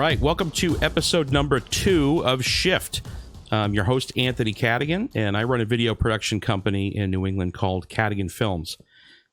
right. Welcome to episode number 2 of Shift. I'm your host, Anthony Cadigan, and I run a video production company in New England called Cadigan Films.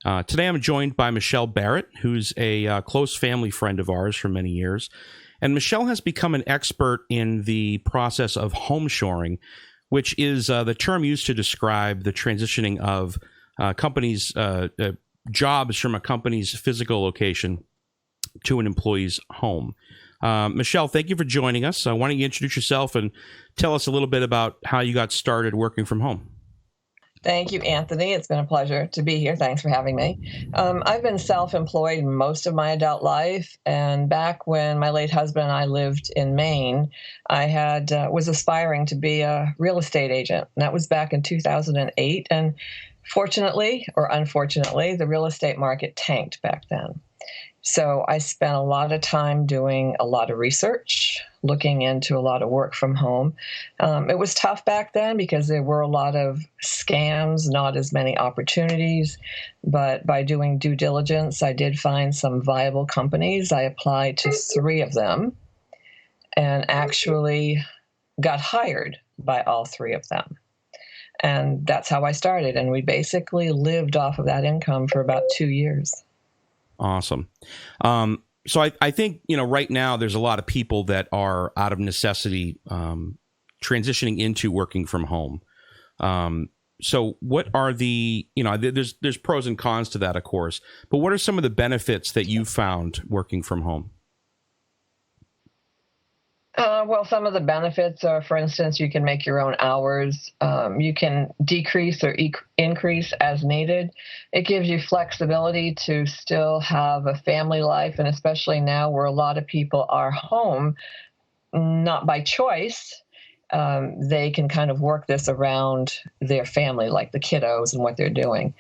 Today I'm joined by Michelle Barrett, who's a close family friend of ours for many years. And Michelle has become an expert in the process of home shoring, which is the term used to describe the transitioning of companies' jobs from a company's physical location to an employee's home. Michelle, thank you for joining us. Why don't you introduce yourself and tell us a little bit about how you got started working from home? Thank you, Anthony. It's been a pleasure to be here. Thanks for having me. I've been self-employed most of my adult life, and back when my late husband and I lived in Maine, I was aspiring to be a real estate agent. And that was back in 2008, and fortunately or unfortunately, the real estate market tanked back then. So I spent a lot of time doing a lot of research, looking into a lot of work from home. It was tough back then because there were a lot of scams, not as many opportunities. But by doing due diligence, I did find some viable companies. I applied to 3 of them and actually got hired by all 3 of them. And that's how I started. And we basically lived off of that income for about 2 years. Awesome. So I think, right now there's a lot of people that are out of necessity transitioning into working from home. So what are there's pros and cons to that, of course, but what are some of the benefits that you found working from home? Well, some of the benefits are, for instance, you can make your own hours. You can decrease or increase as needed. It gives you flexibility to still have a family life, and especially now where a lot of people are home, not by choice, they can kind of work this around their family, like the kiddos and what they're doing.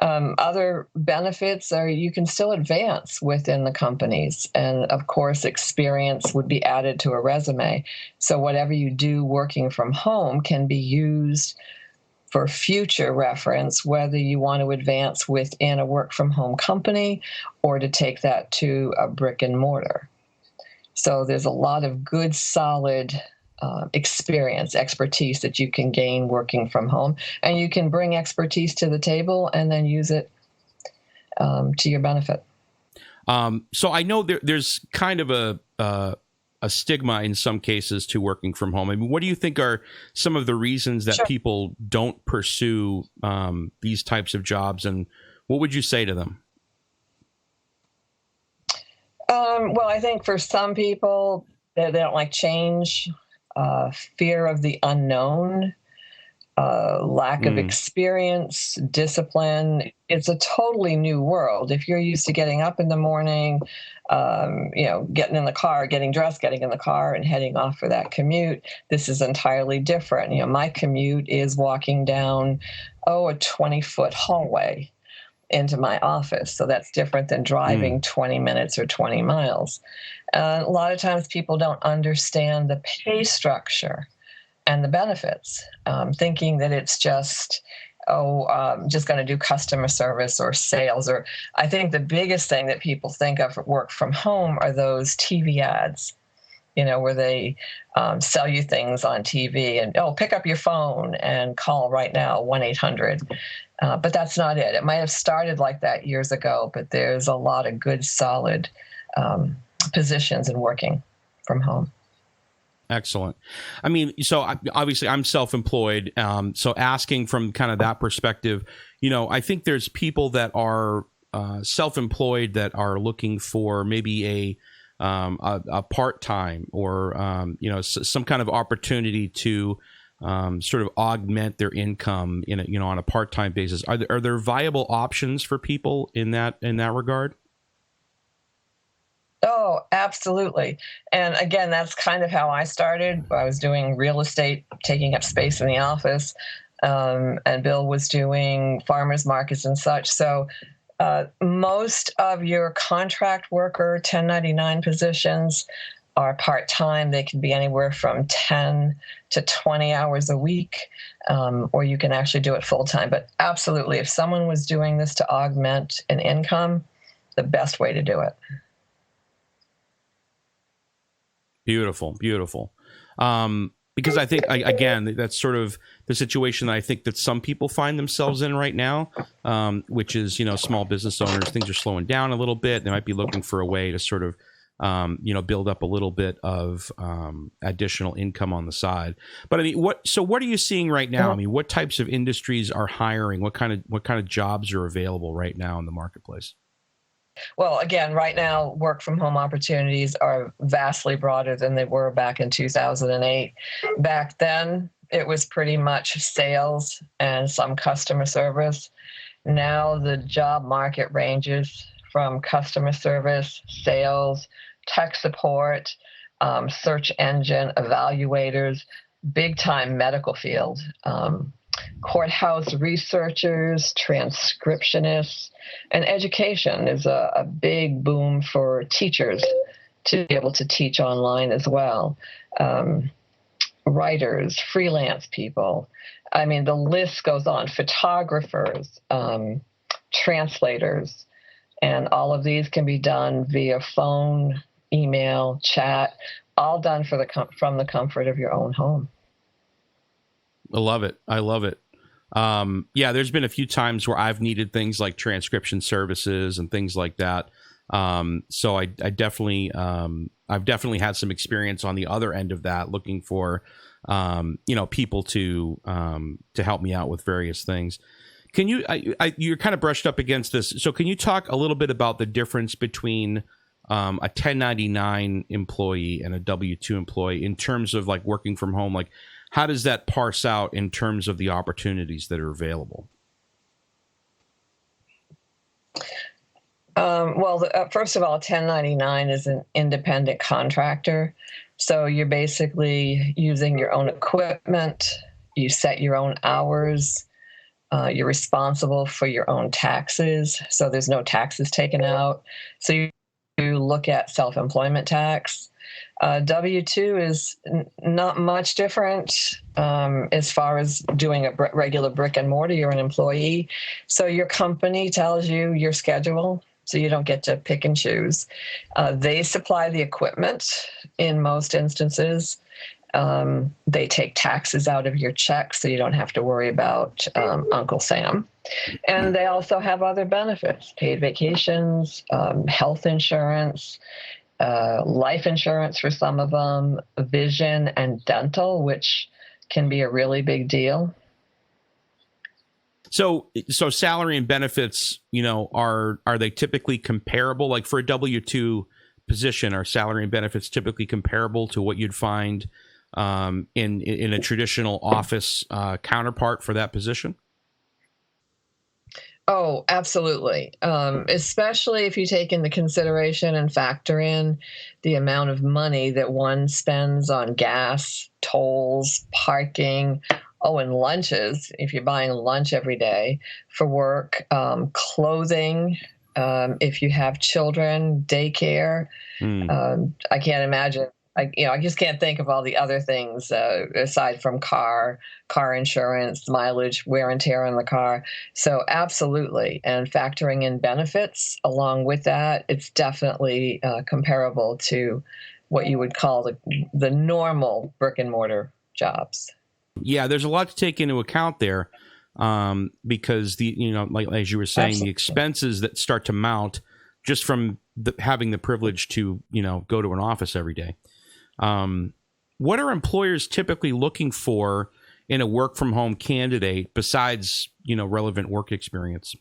Other benefits are you can still advance within the companies. And of course, experience would be added to a resume. So whatever you do working from home can be used for future reference, whether you want to advance within a work from home company or to take that to a brick and mortar. So there's a lot of good, solid expertise that you can gain working from home, and you can bring expertise to the table and then use it to your benefit. So I know there's kind of a stigma in some cases to working from home. I mean, what do you think are some of the reasons that people don't pursue these types of jobs, and what would you say to them? Well, I think for some people, they don't like change. Fear of the unknown, lack of experience, discipline. It's a totally new world. If you're used to getting up in the morning, getting in the car, getting dressed, getting in the car and heading off for that commute, this is entirely different. My commute is walking down, a 20-foot hallway into my office. So that's different than driving 20 minutes or 20 miles. A lot of times people don't understand the pay structure and the benefits, thinking that it's just going to do customer service or sales. Or I think the biggest thing that people think of at work from home are those TV ads, where they sell you things on TV and, pick up your phone and call right now, 1-800. But that's not it. It might have started like that years ago, but there's a lot of good, solid positions in working from home. Excellent. I mean, so obviously I'm self-employed. So asking from kind of that perspective, I think there's people that are self-employed that are looking for maybe a part-time or, some kind of opportunity to sort of augment their income on a part-time basis. Are there viable options for people in that regard? Oh, absolutely. And again, that's kind of how I started. I was doing real estate, taking up space in the office, and Bill was doing farmers markets and such. So most of your contract worker 1099 positions are part-time. They can be anywhere from 10 to 20 hours a week, or you can actually do it full-time. But absolutely, if someone was doing this to augment an income, the best way to do it. Beautiful, beautiful. Because I think, again, that's sort of the situation that I think that some people find themselves in right now, which is, small business owners, things are slowing down a little bit. They might be looking for a way to sort of, build up a little bit of additional income on the side. But I mean, what are you seeing right now? I mean, what types of industries are hiring? What kind of jobs are available right now in the marketplace? Well, again, right now, work from home opportunities are vastly broader than they were back in 2008. Back then, it was pretty much sales and some customer service. Now, the job market ranges from customer service, sales, tech support, search engine evaluators, big time medical field, courthouse researchers, transcriptionists, and education is a big boom for teachers to be able to teach online as well. Writers, freelance people. I mean, the list goes on. Photographers, translators, and all of these can be done via phone, email, chat, all done from the comfort of your own home. I love it. I love it. Yeah, there's been a few times where I've needed things like transcription services and things like that. So I definitely, I've definitely had some experience on the other end of that, looking for, people to help me out with various things. Can you, you're kind of brushed up against this. So can you talk a little bit about the difference between a 1099 employee and a W-2 employee in terms of like working from home? Like, how does that parse out in terms of the opportunities that are available? First of all, 1099 is an independent contractor. So you're basically using your own equipment, you set your own hours, you're responsible for your own taxes. So there's no taxes taken out. So you look at self-employment tax. W-2 is not much different as far as doing a regular brick and mortar. You're an employee. So your company tells you your schedule, so you don't get to pick and choose. They supply the equipment in most instances. They take taxes out of your check, so you don't have to worry about Uncle Sam. And they also have other benefits, paid vacations, health insurance, life insurance for some of them, vision and dental, which can be a really big deal. So salary and benefits, are they typically comparable? Like for a W-2 position, are salary and benefits typically comparable to what you'd find in a traditional office counterpart for that position? Oh, absolutely. Especially if you take into consideration and factor in the amount of money that one spends on gas, tolls, parking, and lunches, if you're buying lunch every day for work, clothing, if you have children, daycare. I can't imagine. I just can't think of all the other things aside from car insurance, mileage, wear and tear on the car. So absolutely. And factoring in benefits along with that, it's definitely comparable to what you would call the normal brick and mortar jobs. Yeah, there's a lot to take into account there because like as you were saying, Absolutely. The expenses that start to mount just from having the privilege to, go to an office every day. What are employers typically looking for in a work from home candidate besides, relevant work experience?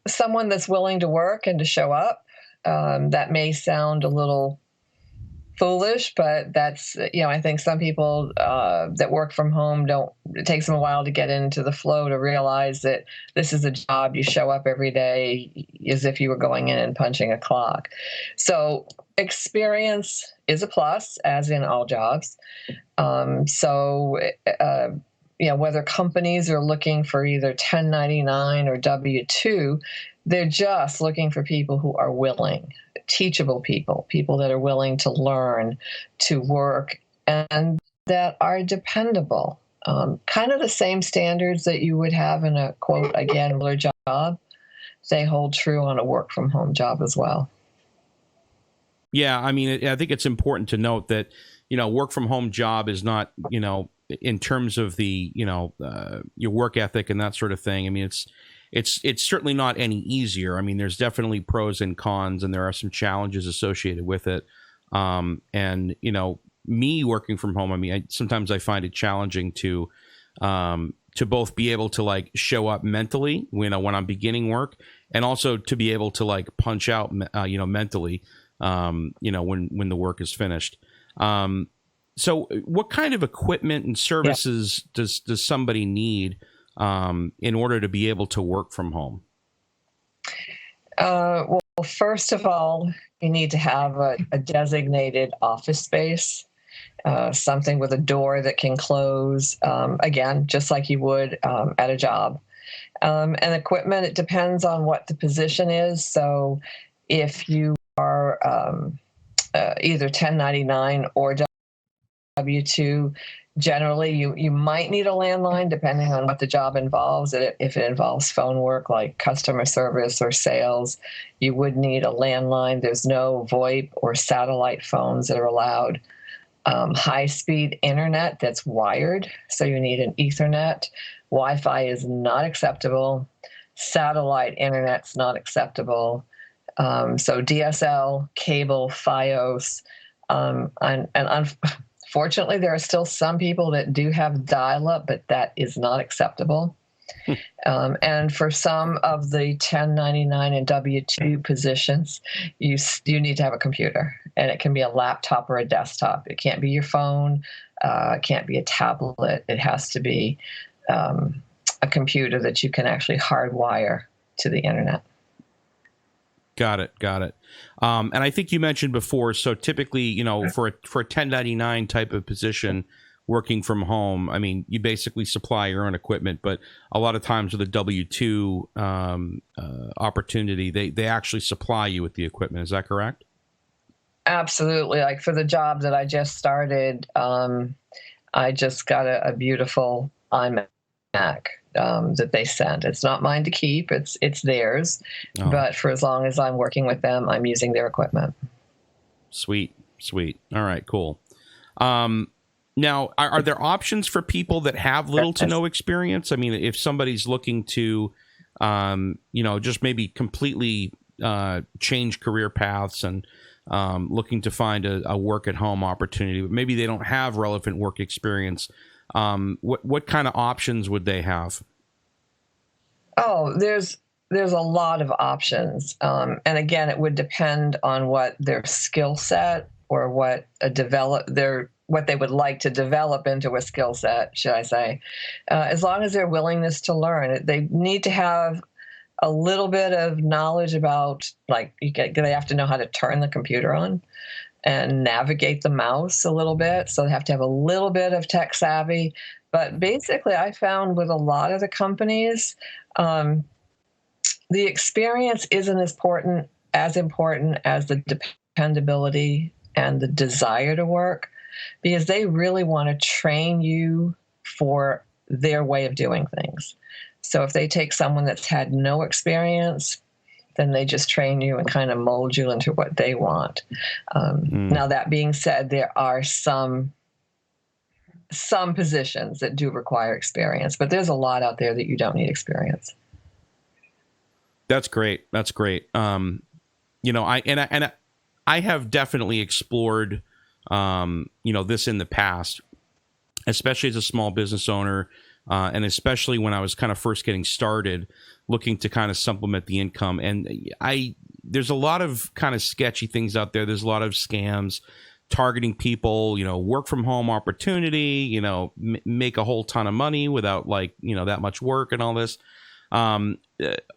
Someone that's willing to work and to show up. That may sound a little foolish, but that's, I think some people that work from home it takes them a while to get into the flow to realize that this is a job. You show up every day as if you were going in and punching a clock. So experience is a plus, as in all jobs. Whether companies are looking for either 1099 or W-2, they're just looking for people who are willing, teachable people that are willing to learn, to work, and that are dependable. Kind of the same standards that you would have in a, quote, again, regular job, they hold true on a work from home job as well. Yeah, I mean, I think it's important to note that, work from home job is not, in terms of the, your work ethic and that sort of thing. I mean, it's certainly not any easier. I mean, there's definitely pros and cons, and there are some challenges associated with it. And me working from home, I mean, sometimes I find it challenging to both be able to like show up mentally, when I'm beginning work, and also to be able to like punch out, mentally, when the work is finished. So what kind of equipment and services does somebody need in order to be able to work from home? Well, first of all, you need to have a designated office space, something with a door that can close, again, just like you would at a job. And equipment, it depends on what the position is. So if you are either 1099 or W-2, generally you might need a landline depending on what the job involves. If it involves phone work like customer service or sales, you would need a landline. There's no VoIP or satellite phones that are allowed. High-speed internet that's wired, so you need an Ethernet. Wi-Fi is not acceptable. Satellite internet's not acceptable. So DSL, cable, Fios, and unfortunately, there are still some people that do have dial-up, but that is not acceptable. And for some of the 1099 and W-2 positions, you need to have a computer, and it can be a laptop or a desktop. It can't be your phone. It can't be a tablet. It has to be a computer that you can actually hardwire to the internet. Got it. And I think you mentioned before, so typically, for a 1099 type of position, working from home, I mean, you basically supply your own equipment, but a lot of times with a W-2 opportunity, they actually supply you with the equipment. Is that correct? Absolutely. Like for the job that I just started, I just got a beautiful iMac that they sent. It's not mine to keep. It's theirs. Oh. But for as long as I'm working with them, I'm using their equipment. Sweet. All right, cool. Now, are there options for people that have little to no experience? I mean, if somebody's looking to, just maybe completely change career paths and looking to find a work-at-home opportunity, but maybe they don't have relevant work experience, what kind of options would they have? Oh, there's a lot of options, and again, it would depend on what their skill set or what they would like to develop into a skill set, should I say. As long as their willingness to learn, they need to have a little bit of knowledge about, like, they have to know how to turn the computer on and navigate the mouse a little bit. So they have to have a little bit of tech savvy. But basically, I found with a lot of the companies, the experience isn't as important as the dependability and the desire to work, because they really want to train you for their way of doing things. So if they take someone that's had no experience, then they just train you and kind of mold you into what they want. Now, that being said, there are some positions that do require experience, but there's a lot out there that you don't need experience. That's great. I have definitely explored, this in the past, especially as a small business owner, and especially when I was kind of first getting started, looking to kind of supplement the income. And there's a lot of kind of sketchy things out there. There's a lot of scams targeting people, work from home opportunity, make a whole ton of money without that much work and all this.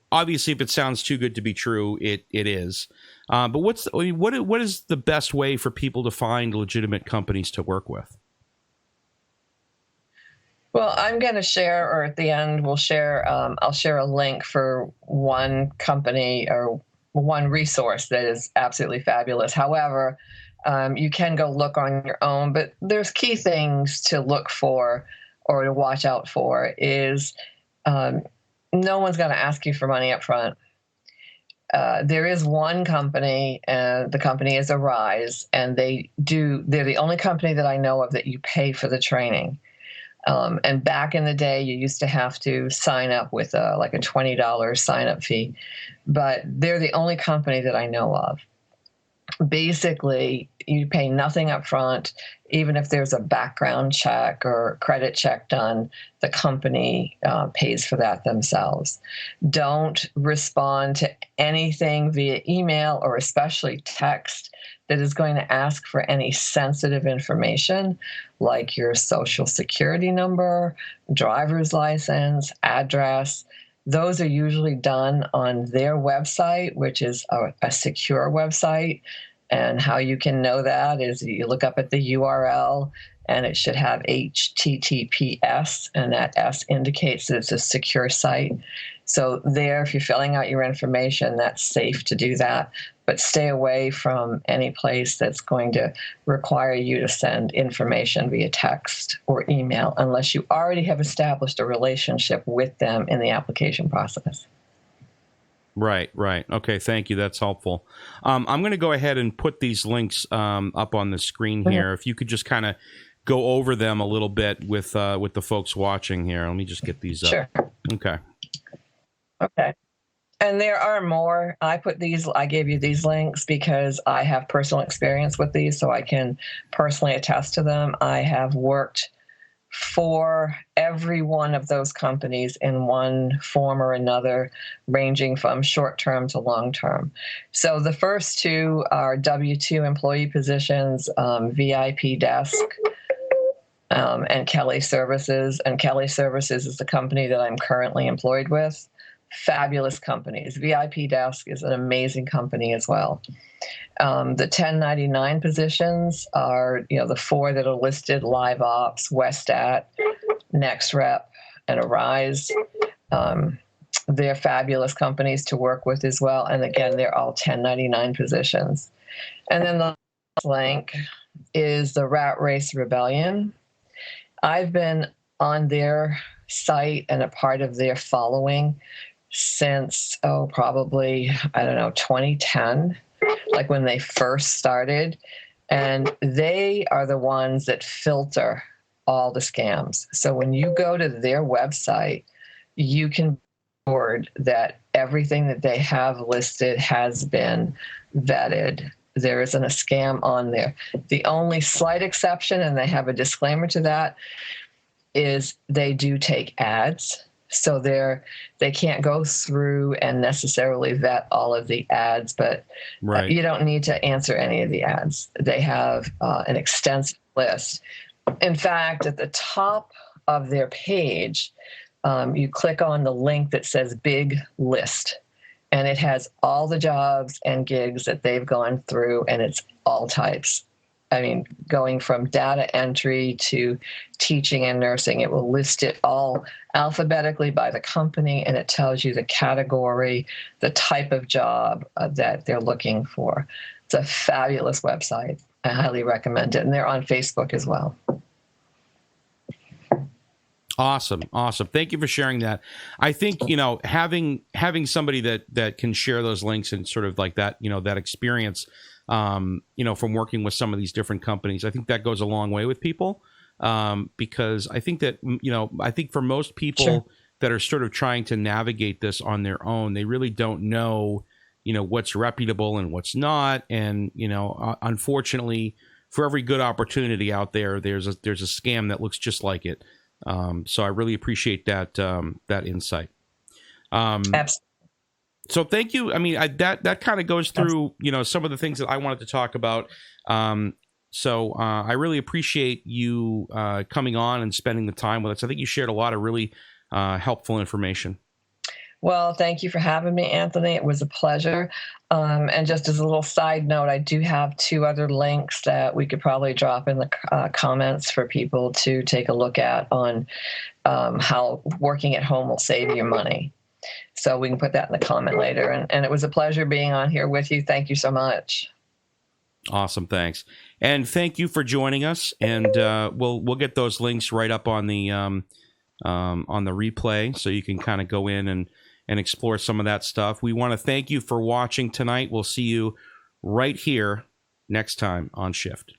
Obviously, if it sounds too good to be true, it is. But what is the best way for people to find legitimate companies to work with? Well, I'm going to share, or at the end, I'll share a link for one company or one resource that is absolutely fabulous. However, you can go look on your own, but there's key things to look for or to watch out for is no one's going to ask you for money up front. there is one company, and the company is Arise, and they're the only company that I know of that you pay for the training. And back in the day, you used to have to sign up with like a $20 sign up fee, but they're the only company that I know of. Basically, you pay nothing up front. Even if there's a background check or credit check done, the company pays for that themselves. Don't respond to anything via email or especially text that is going to ask for any sensitive information like your social security number, driver's license, address. Those are usually done on their website, which is a secure website. And how you can know that is you look up at the URL and it should have HTTPS, and that S indicates that it's a secure site. So there, if you're filling out your information, that's safe to do that. But stay away from any place that's going to require you to send information via text or email unless you already have established a relationship with them in the application process. Right. Okay, thank you. That's helpful. I'm going to go ahead and put these links up on the screen here. If you could just kind of go over them a little bit with the folks watching here. Let me just get these up. Sure. Okay. And there are more. I gave you these links because I have personal experience with these, so I can personally attest to them. I have worked for every one of those companies in one form or another, ranging from short-term to long-term. So the first two are W-2 employee positions, VIP Desk, and Kelly Services. And Kelly Services is the company that I'm currently employed with. Fabulous companies. VIP Desk is an amazing company as well. The 1099 positions are, the four that are listed: Live Ops, Westat, NextRep, and Arise. They're fabulous companies to work with as well. And again, they're all 1099 positions. And then the last link is the Rat Race Rebellion. I've been on their site and a part of their following since, probably, 2010. Like when they first started, and they are the ones that filter all the scams. So when you go to their website, you can be assured that everything that they have listed has been vetted. There isn't a scam on there. The only slight exception, and they have a disclaimer to that, is they do take ads. So they can't go through and necessarily vet all of the ads, but you don't need to answer any of the ads. They have an extensive list. In fact, at the top of their page, you click on the link that says Big List, and it has all the jobs and gigs that they've gone through, and it's all types. I mean, going from data entry to teaching and nursing, it will list it all alphabetically by the company, and it tells you the category, the type of job that they're looking for. It's a fabulous website. I highly recommend it. And they're on Facebook as well. Awesome. Thank you for sharing that. I think, having somebody that can share those links and sort of like that, that experience, from working with some of these different companies, I think that goes a long way with people, because I think that, I think for most people that are sort of trying to navigate this on their own, they really don't know, what's reputable and what's not. And, unfortunately, for every good opportunity out there, there's a scam that looks just like it. So I really appreciate that insight. Absolutely. So thank you. I mean, that kind of goes through, some of the things that I wanted to talk about. So I really appreciate you coming on and spending the time with us. I think you shared a lot of really helpful information. Well, thank you for having me, Anthony. It was a pleasure. And just as a little side note, I do have 2 other links that we could probably drop in the comments for people to take a look at on how working at home will save you money. So we can put that in the comment later. And it was a pleasure being on here with you. Thank you so much. Awesome. Thanks. And thank you for joining us. And we'll get those links right up on the replay, so you can kind of go in and explore some of that stuff. We want to thank you for watching tonight. We'll see you right here next time on Shift.